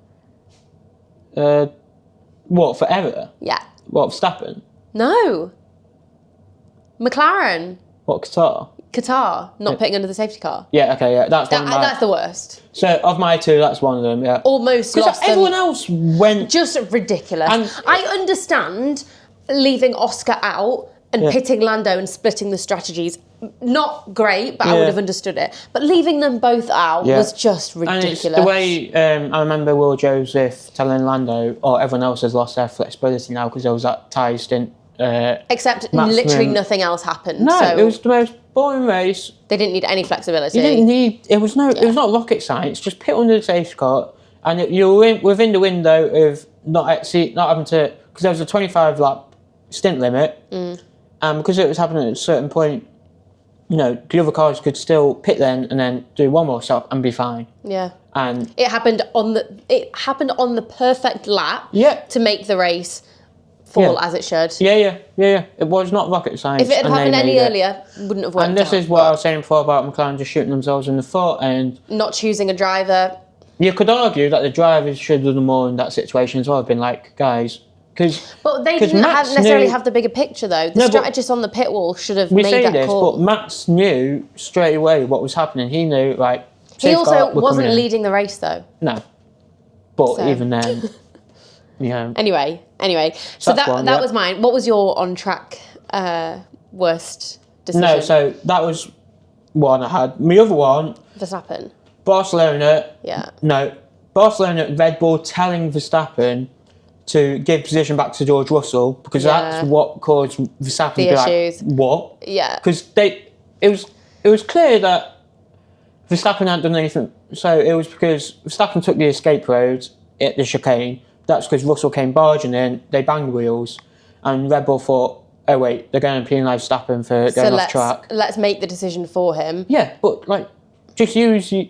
What, for error? Yeah. What, Verstappen? No. McLaren. What, Qatar? Qatar, not putting under the safety car. Yeah, okay, yeah. That's one of my... That's the worst. So, of my 2, that's one of them, yeah. Almost lost them. Everyone else went... Just ridiculous. And- I understand leaving Oscar out and pitting Lando and splitting the strategies. Not great, but I would have understood it. But leaving them both out was just ridiculous. And it's the way I remember Will Joseph telling Lando, everyone else has lost their flexibility now because there was that tyre stint. Except maximum- literally nothing else happened. No, so it was the most boring race. they didn't need any flexibility. You didn't need... It was not rocket science. Just pit under the safety car and you were within the window of not having to... Because there was a 25-lap stint limit. And because it was happening at a certain point, the other cars could still pit then and then do one more stop and be fine. Yeah. And It happened on the perfect lap to make the race fall as it should. Yeah. It was not rocket science. If it had and they happened any made it. earlier, wouldn't have worked And this out. is what I was saying before about McLaren just shooting themselves in the foot. And Not choosing a driver. you could argue that the drivers should have done more in that situation as well. Been like, guys, because But they didn't necessarily have the bigger picture, though. The strategist on the pit wall should have we made say that this, call. but Max knew straight away what was happening. He knew, like, He also safeguard were wasn't coming in. leading the race, though. No, but So. even then, Anyway. So That's one, that was mine. What was your on-track worst decision? No, so that was one I had. My other one, Verstappen. Barcelona. Yeah. No, Barcelona, Red Bull telling Verstappen to give position back to George Russell because that's what caused Verstappen The to be issues. like, what? Yeah. Because it was clear that Verstappen hadn't done anything. So it was because Verstappen took the escape road at the chicane. That's because Russell came barging in, they banged wheels, and Red Bull thought, oh wait, they're going to penalise Verstappen for going off track. Let's make the decision for him. Yeah, but just use it.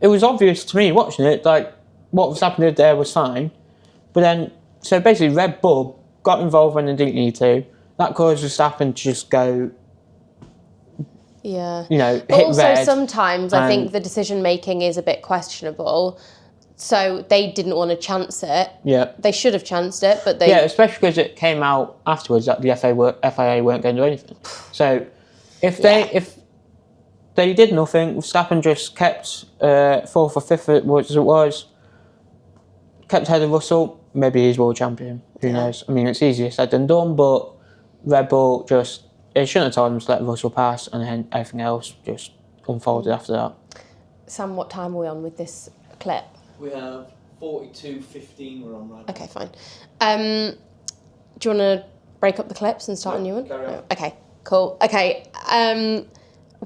It was obvious to me watching it, like what Verstappen did there was fine, but then so basically Red Bull got involved when they didn't need to. That caused Verstappen to just go, Yeah. hit But also red. sometimes I think and- the decision making is a bit questionable. So they didn't want to chance it. Yeah. They should have chanced it, but they... Yeah, especially because it came out afterwards that the FIA weren't going to do anything. So if they did nothing, Verstappen just kept 4th or 5th, as it was, kept ahead of Russell, maybe he's world champion. Who knows? I mean, it's easier said than done, but Red Bull just It shouldn't have told him to let Russell pass, and then everything else just unfolded after that. Sam, what time are we on with this clip? We have 42:15 we're on right now. Okay, fine. Do you want to break up the clips and start a new one? Carry on. No. Okay, cool. Okay,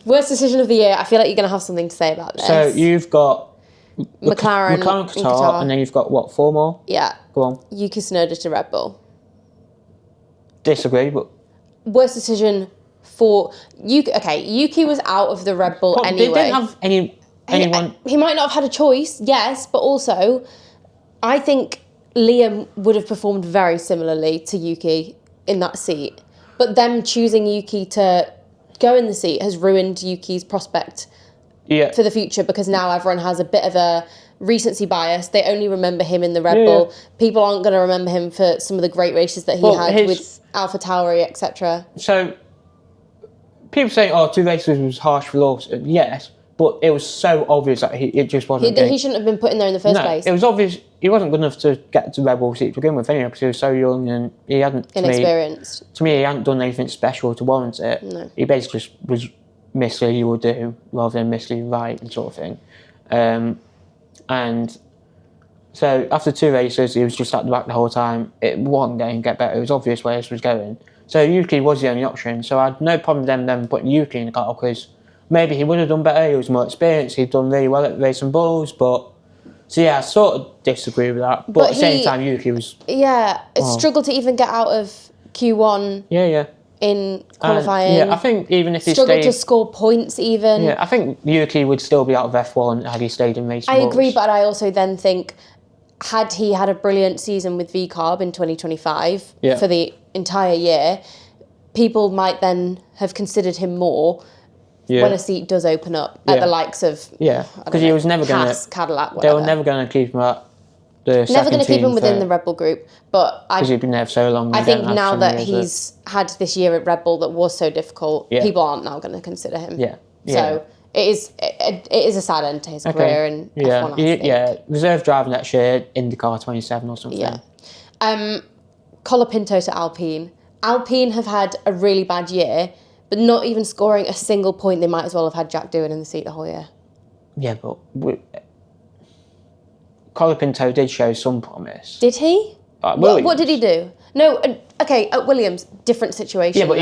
worst decision of the year. I feel like you're going to have something to say about this. So you've got McLaren, Qatar, and then you've got, what, 4 more? Yeah. Go on. Yuki Tsunoda to Red Bull. Disagree, but... Worst decision for Yuki. Okay, Yuki was out of the Red Bull anyway. They didn't have anyone... He might not have had a choice, yes, but also I think Liam would have performed very similarly to Yuki in that seat. But them choosing Yuki to go in the seat has ruined Yuki's prospect for the future, because now everyone has a bit of a recency bias. They only remember him in the Red Bull. Yeah. People aren't going to remember him for some of the great races that he had with Alpha Tauri, etc. So people say, 2 races was harsh for Lawson. Yes, but it was so obvious that it just wasn't. He shouldn't have been put in there in the first place. It was obvious he wasn't good enough to get to Red Bull seat to begin with anyway, because he was so young and he hadn't... Inexperienced. To me, he hadn't done anything special to warrant it. No. He basically just was mislead you will do rather than mislead right and sort of thing. And so after 2 races, he was just at the back the whole time. It wasn't going to get better. It was obvious where this was going. So Yuki was the only option. So I had no problem with them putting Yuki in the car, because maybe he would have done better. He was more experienced. He'd done really well at racing bulls. But so yeah, I sort of disagree with that. But at the same time, Yuki was struggled to even get out of Q1. Yeah. In qualifying. I think even if he struggled to score points even. Yeah, I think Yuki would still be out of F1 had he stayed in racing bulls. I agree, but I also then think, had he had a brilliant season with VCarb in 2025 for the entire year, people might then have considered him more when a seat does open up at the likes of because he was never going to Cadillac, whatever. They were never going to keep him at the never going to keep him within the Red Bull group, but because he'd been there for so long. I think now that he's had this year at Red Bull that was so difficult, people aren't now going to consider him. So it is a sad end to his career in F1. I think. Reserve driver next year, IndyCar 27 or something. Colapinto to Alpine. Alpine have had a really bad year, but not even scoring a single point. They might as well have had Jack Doohan in the seat the whole year. Yeah, but Colapinto did show some promise. Did he? What did he do? No, okay, at Williams, different situation. Yeah, but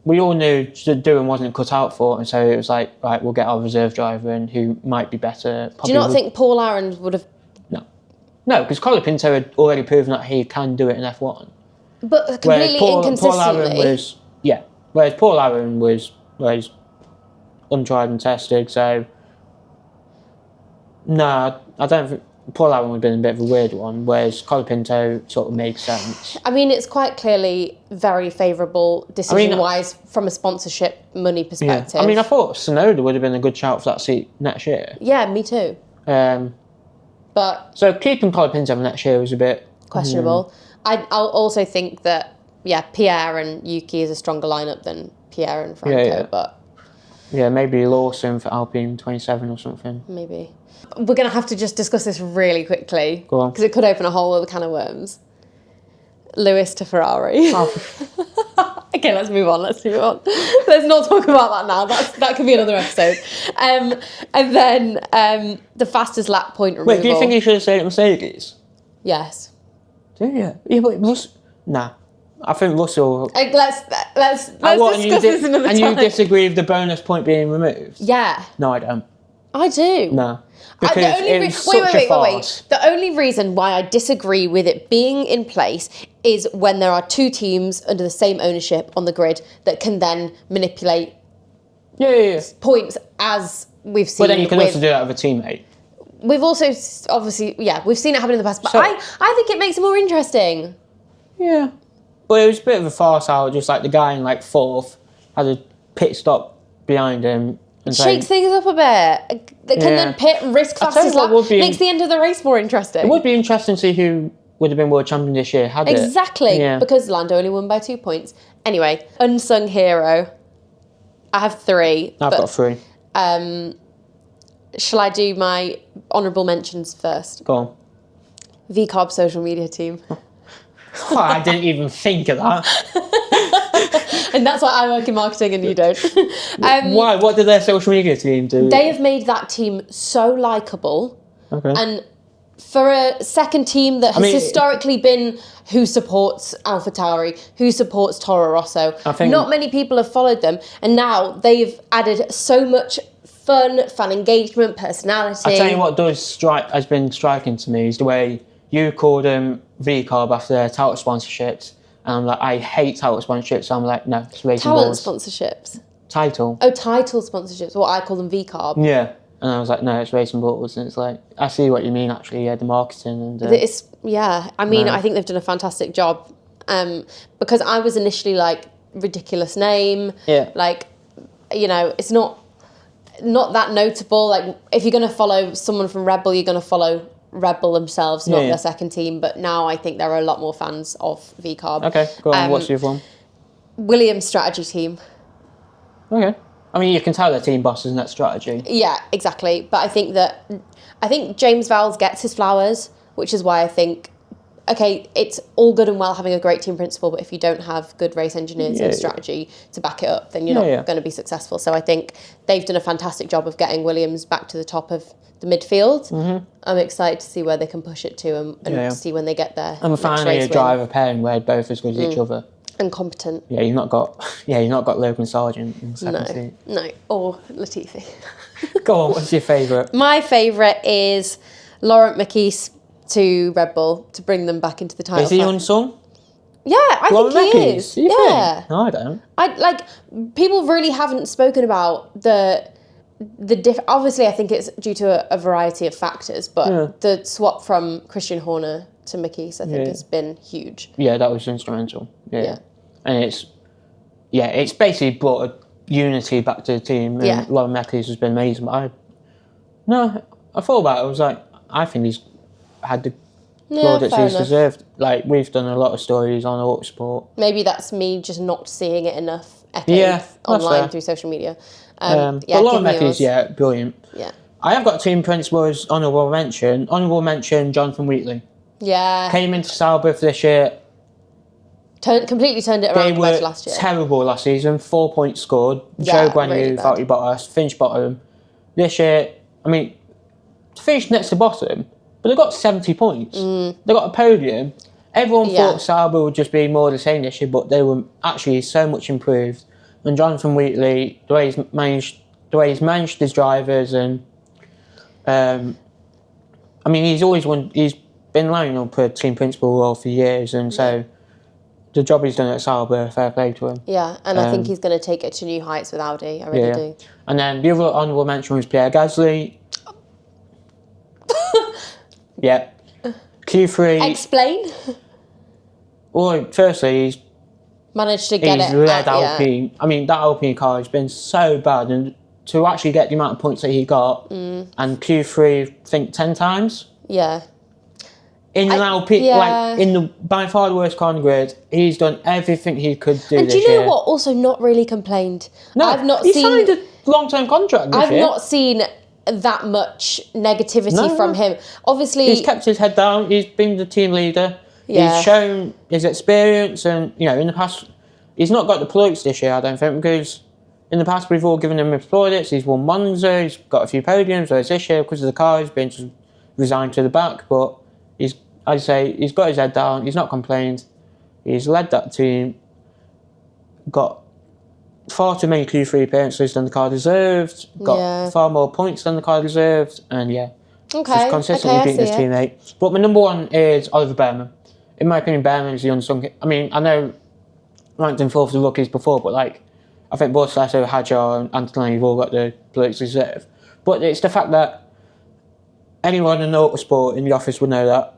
we all knew that Doohan wasn't cut out for it, and so it was like, right, we'll get our reserve driver in who might be better. Do you not think Paul Aaron would have... No, because Colapinto had already proven that he can do it in F1. But completely inconsistently. Whereas Paul Aaron was untried and tested, so... No, I don't think... Paul Aaron would have been a bit of a weird one, whereas Colapinto sort of makes sense. I mean, it's quite clearly very favourable decision-wise from a sponsorship money perspective. Yeah. I mean, I thought Tsunoda would have been a good shout for that seat next year. Yeah, me too. But so keeping Colapinto next year was a bit... questionable. I'll also think that, Pierre and Yuki is a stronger lineup than Pierre and Franco, but... Yeah, maybe Lawson for Alpine 27 or something. Maybe. We're going to have to just discuss this really quickly. Go on. Because it could open a whole other can of worms. Lewis to Ferrari. Okay, let's move on. Let's not talk about that now. That could be another episode. And then the fastest lap point removal. Wait, do you think he should have stayed at Mercedes? Yes. Do you? Yeah, but Nah. I think Russell... Let's discuss this another time. And you disagree with the bonus point being removed? Yeah. No, I don't. I do. No. Because it was such a farce. The only reason why I disagree with it being in place is when there are 2 teams under the same ownership on the grid that can then manipulate points, as we've seen. But then you can also do that with a teammate. We've also, obviously, we've seen it happen in the past, but I think it makes it more interesting. Yeah. But it was a bit of a farce how just like the guy in like 4th had a pit stop behind him. It shakes things up a bit. They can then pit and risk fastest lap. Makes the end of the race more interesting. It would be interesting to see who would have been world champion this year had Exactly, because Lando only won by 2 points. Anyway, unsung hero. I have 3. I've got 3. Shall I do my honourable mentions first? Go on. VCarb social media team. I didn't even think of that. And that's why I work in marketing and you don't. Why? What did their social media team do? They have made that team so likeable. Okay. And for a second team that has historically been who supports AlphaTauri, who supports Toro Rosso, not many people have followed them. And now they've added so much fan engagement, personality. I tell you what has been striking to me is the way you called them VCarb after their title sponsorships. And I'm like, I hate title sponsorships. So I'm like, no, it's racing Talent balls. sponsorships. Title. Oh, title sponsorships. Well, I call them VCarb. Yeah. And I was like, no, it's racing balls. And it's like, I see what you mean, actually. Yeah, the marketing and... I think they've done a fantastic job. Because I was initially like, ridiculous name. Yeah. Like, it's not that notable. Like, if you're going to follow someone from Red Bull, you're going to follow Red Bull themselves, not their second team. But now I think there are a lot more fans of VCarb. Okay, go on. What's the other one? Williams strategy team. Okay. I mean, you can tell their team boss isn't that strategy. Yeah, exactly. But I think James Vowles gets his flowers, which is why I think, okay, it's all good and well having a great team principal, but if you don't have good race engineers and strategy to back it up, then you're not going to be successful. So I think they've done a fantastic job of getting Williams back to the top of the midfield. Mm-hmm. I'm excited to see where they can push it to and see when they get there. I'm finally a driver pairing where both as good as each other. And competent. Yeah, you've not got Logan Sargent in second seat. No, or Latifi. Go on, what's your favourite? My favourite is Laurent Mekies to Red Bull to bring them back into the title. Is he unsung? Yeah, I think he is. Yeah. No, I don't. People really haven't spoken about the obviously I think it's due to a variety of factors, but the swap from Christian Horner to Mekies I think has been huge. Yeah, that was instrumental. Yeah. And it's basically brought a unity back to the team. And Laurent Mekies has been amazing. But I thought about it. I was like, I think he's had the plaudits he's deserved. Like, we've done a lot of stories on Autosport. Maybe that's me just not seeing it enough online through social media. But Laurent Mekies, brilliant. Yeah. I have got team principal as honourable mention. Honourable mention, Jonathan Wheatley. Yeah. Came into Sauber for this year. Completely turned it around compared to last year. They were terrible last season. 4 points scored. Joe Guanyu, Valtteri Bottas, finished bottom. This year, I mean, finished next to bottom, but they got 70 points. They got a podium. Everyone thought Sauber would just be more of the same this year, but they were actually so much improved. And Jonathan Wheatley, the way he's managed his drivers, and he's been lining up a team principal role for years, and so the job he's done at Sauber, fair play to him. Yeah, and I think he's going to take it to new heights with Audi. I really do. And then the other honourable mention was Pierre Gasly. Q3. Explain. Well, firstly, he's managed to get it. Led Alpine. I mean, that Alpine car has been so bad, and to actually get the amount of points that he got, and Q3, I think 10 times. Yeah. In an Alpine, in the by far the worst car on the grid, he's done everything he could do. And do you know what? Also, not really complained. No, he signed a long-term contract this year. I've not seen that much negativity from him. Obviously, he's kept his head down. He's been the team leader. Yeah. He's shown his experience, and in the past, he's not got the plaudits this year. I don't think, because in the past we've all given him his plaudits. He's won Monza. He's got a few podiums. Whereas this year, because of the car, he's been just resigned to the back. But he's got his head down. He's not complained. He's led that team. Got far too many Q3 appearances than the car deserved. Got far more points than the car deserved, and just consistently beating his teammate. But my number one is Oliver Behrman. In my opinion, Behrman is the unsung. I mean, I know ranked him fourth for the rookies before, but I think both Sasso, Hadjar, and Antonelli have all got the plaudits deserved. But it's the fact that anyone in Autosport in the office would know that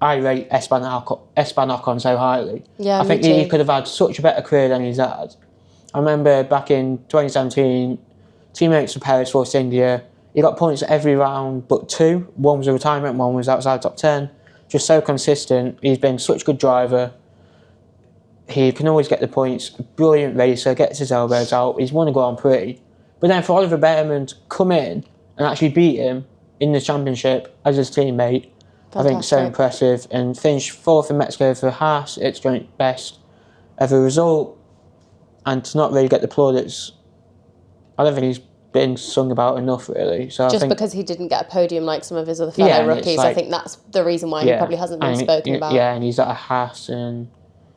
I rate Esteban Ocon so highly. Yeah, I think he could have had such a better career than he's had. I remember back in 2017, teammates for Paris Force India, he got points at every round but two. One was a retirement, one was outside top 10. Just so consistent. He's been such a good driver. He can always get the points. Brilliant racer, gets his elbows out. He's won a Grand Prix. But then for Oliver Behrman to come in and actually beat him in the championship as his teammate, I think so impressive. And finish fourth in Mexico for Haas, its joint best ever result. and to not really get the plaudits, I don't think he's been sung about enough, really. So Just I think, because he didn't get a podium like some of his other fellow and it's rookies, I think that's the reason why he probably hasn't been spoken about. Yeah, and he's at a Haas, and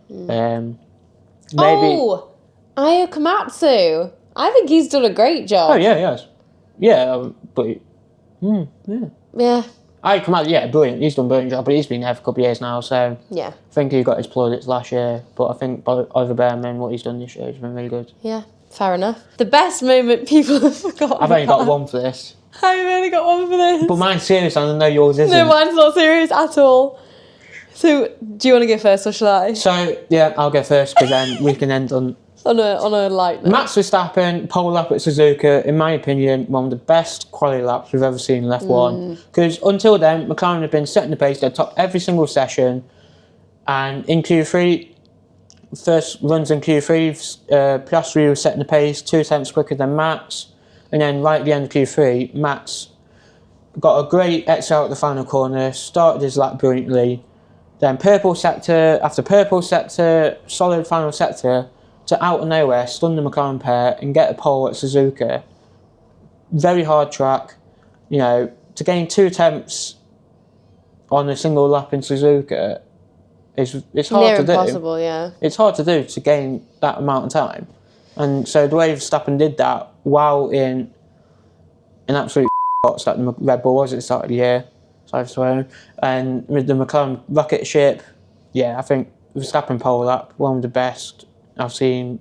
maybe... Oh, Ayo Komatsu. I think he's done a great job. Oh, yeah, he has. Yeah, but... Yeah. I come out, yeah, brilliant. He's done a brilliant job, but he's been there for a couple of years now, so Yeah. I think he got his plaudits last year, but I think Oliver Behrman, what he's done this year has been really good. Yeah. Fair enough. The best moment people have forgotten. I've only got one for this. I've only got one for this. But mine's serious, and I know yours isn't. No, mine's not serious at all. So, do you want to go first or shall I? So, yeah, I'll go first, because then we can end on... On a light note. Max Verstappen, pole lap at Suzuka, in my opinion, one of the best quality laps we've ever seen in F1. Because until then, McLaren have been setting the pace, they're top every single session. And in Q3, first runs in Q3, Piastri was setting the pace 2 tenths quicker than Max. And then right at the end of Q3, Max got a great exit at the final corner, started his lap brilliantly. Then purple sector after purple sector, solid final sector, to out of nowhere stun the McLaren pair and get a pole at Suzuka. Very hard track, you know, to gain 2 tenths on a single lap in Suzuka it's hard to do. Near impossible, yeah. It's hard to do to gain that amount of time. And so the way Verstappen did that while in an absolute spots like the Red Bull was at the start of the year, sorry for swearing, and with the McLaren rocket ship, yeah, I think Verstappen pole lap, one of the best I've seen,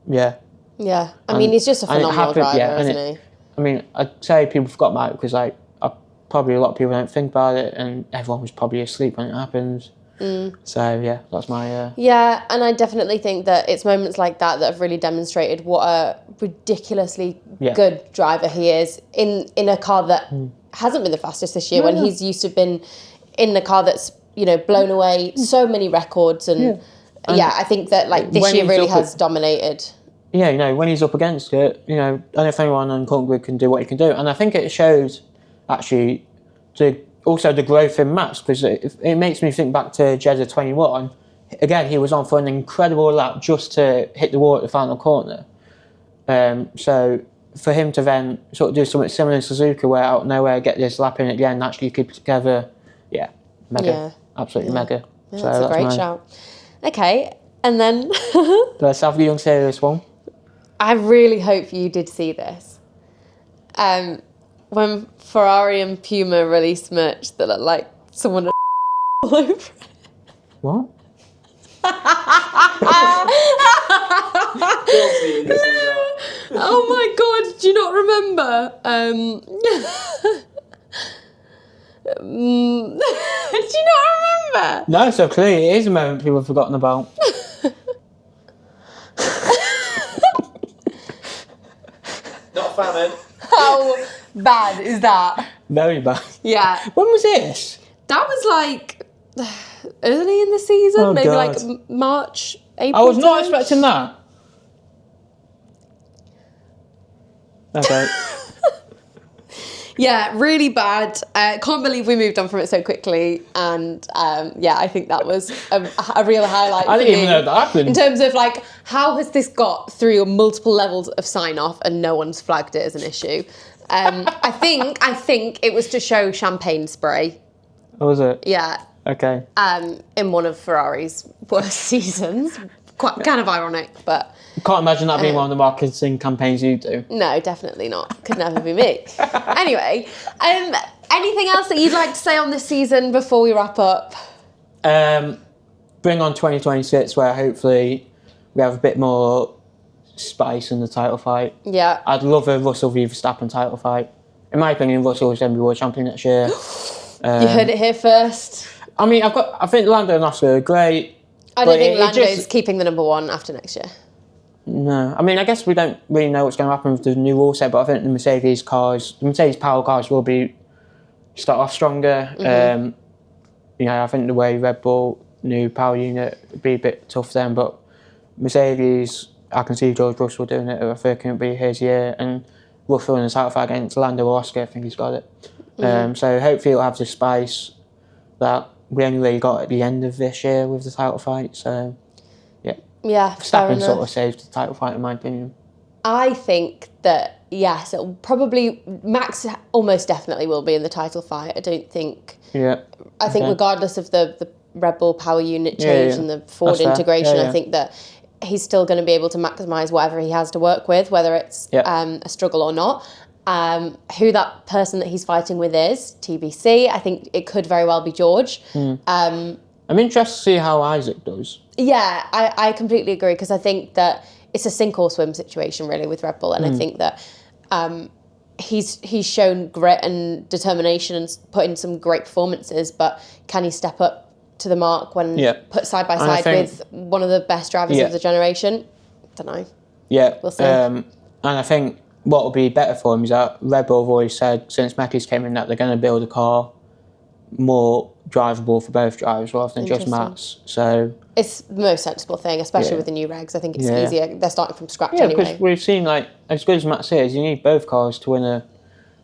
yeah. Yeah, I mean, he's just a phenomenal driver, isn't he? I mean, I'd say people forgot about it because, like, probably a lot of people don't think about it, and everyone was probably asleep when it happens. So, yeah, that's my... Yeah, and I definitely think that it's moments like that that have really demonstrated what a ridiculously good driver he is in a car that hasn't been the fastest this year, when he's used to been in the car that's, you know, blown away so many records. And I think that, like, this year really has dominated. Yeah, you know, when he's up against it, you know, I don't think anyone on current grid can do what he can do. And I think it shows, actually, also the growth in Max, because it makes me think back to Jeddah 21. Again, he was on for an incredible lap just to hit the wall at the final corner. So for him to then sort of do something similar in Suzuka, where out of nowhere get this lap in at the end, actually keep it together, mega. Yeah. Absolutely mega. Yeah, so that's a great shout. Okay, and then... Let's have the young serious one. I really hope you did see this. When Ferrari and Puma released merch that looked like someone all over it. What? Oh my god, do you not remember? Do you not remember? No, so clearly it is a moment people have forgotten about. Not a fan, Ed. How bad is that? Very bad. Yeah. When was this? That was like early in the season, Oh, maybe God. like March, April. I was not time. expecting that. Okay. Yeah, really bad. Can't believe we moved on from it so quickly. And I think that was a real highlight. I for didn't even me. know that happened. In terms of like, how has this got through multiple levels of sign off and no one's flagged it as an issue? I think it was to show champagne spray. What was it? Yeah. Okay. In one of Ferrari's worst seasons. Kind of ironic, but... Can't imagine that being one of the marketing campaigns you do. No, definitely not. Could never be me. Anyway, anything else that you'd like to say on this season before we wrap up? Bring on 2026, where hopefully we have a bit more spice in the title fight. Yeah. I'd love a Russell v Verstappen title fight. In my opinion, Russell is going to be world champion next year. You heard it here first. I mean, I think Lando and Oscar are great. I don't think Lando's keeping the number one after next year. No, I mean, I guess we don't really know what's going to happen with the new rule set, but I think the Mercedes power cars will start off stronger. You know, I think the way Red Bull new power unit would be a bit tough then, but Mercedes, I can see George Russell doing it. I think it'll be his year, and Russell in the title fight against Lando or Oscar, I think he's got it. So hopefully it'll have the spice that we only really got at the end of this year with the title fight. So, yeah. Yeah, fair Verstappen sort enough. of saved the title fight, in my opinion. I think that, yes, it'll probably, Max almost definitely will be in the title fight. I don't think, Yeah. I think regardless of the Red Bull power unit change and the Ford That's fair. integration, Yeah. I think that he's still going to be able to maximise whatever he has to work with, whether it's a struggle or not. Who that person that he's fighting with is, TBC. I think it could very well be George. I'm interested to see how Isaac does. Yeah, I completely agree, because I think that it's a sink or swim situation really with Red Bull, and I think that he's shown grit and determination and put in some great performances, but can he step up to the mark when put side by side with one of the best drivers of the generation? Don't know. Yeah, we'll see. And I think what will be better for him is that Red Bull have always said since Mekis came in that they're going to build a car more drivable for both drivers rather than just Max. So it's the most sensible thing, especially with the new regs. I think it's easier. They're starting from scratch anyway. anyway. Because we've seen, like, as good as Max is, you need both cars to win a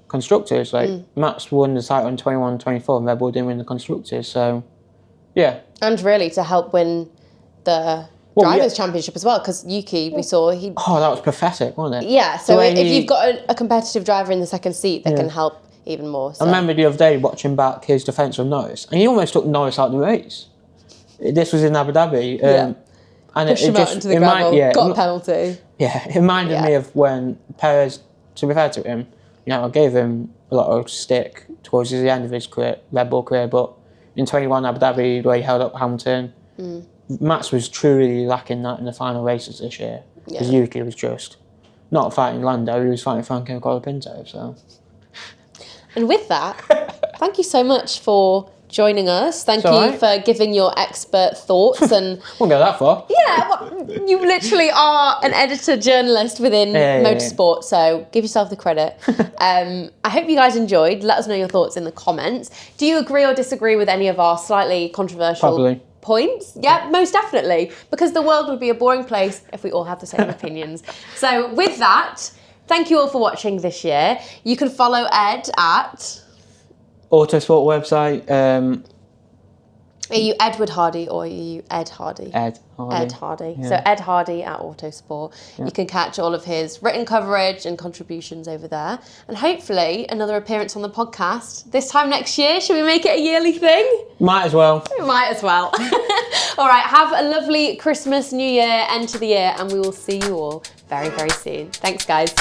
Constructors. Like, Max won the title in 21-24 and Red Bull didn't win the Constructors. So, yeah. And really to help win the Drivers' Championship as well, because Yuki, we saw, he... Oh, that was pathetic, wasn't it? Yeah, so if you've got a competitive driver in the second seat, that can help even more. So. I remember the other day watching back his defence of Norris, and he almost took Norris out of the race. This was in Abu Dhabi. And pushed him out into the gravel, got a penalty. Yeah, it reminded me of when Perez, to be fair to him, you know, I gave him a lot of stick towards the end of his career, Red Bull career, but in 21 Abu Dhabi, where he held up Hamilton, Max was truly lacking that in the final races this year. Because Yuki was just not fighting Lando, he was fighting Franco Colapinto, so... And with that, thank you so much for joining us. Thank you for giving your expert thoughts. And won't go that far. Yeah, well, you literally are an editor journalist within motorsport, so give yourself the credit. I hope you guys enjoyed. Let us know your thoughts in the comments. Do you agree or disagree with any of our slightly controversial points? Yeah, most definitely, because the world would be a boring place if we all had the same opinions. So with that, thank you all for watching this year. You can follow Ed at... Autosport website. Are you Edward Hardy or are you Ed Hardy? Ed Hardy. Ed Hardy. Yeah. So Ed Hardy at Autosport. Yeah. You can catch all of his written coverage and contributions over there. And hopefully another appearance on the podcast this time next year. Should we make it a yearly thing? Might as well. Might as well. All right, have a lovely Christmas, New Year, end to the year, and we will see you all very, very soon. Thanks, guys.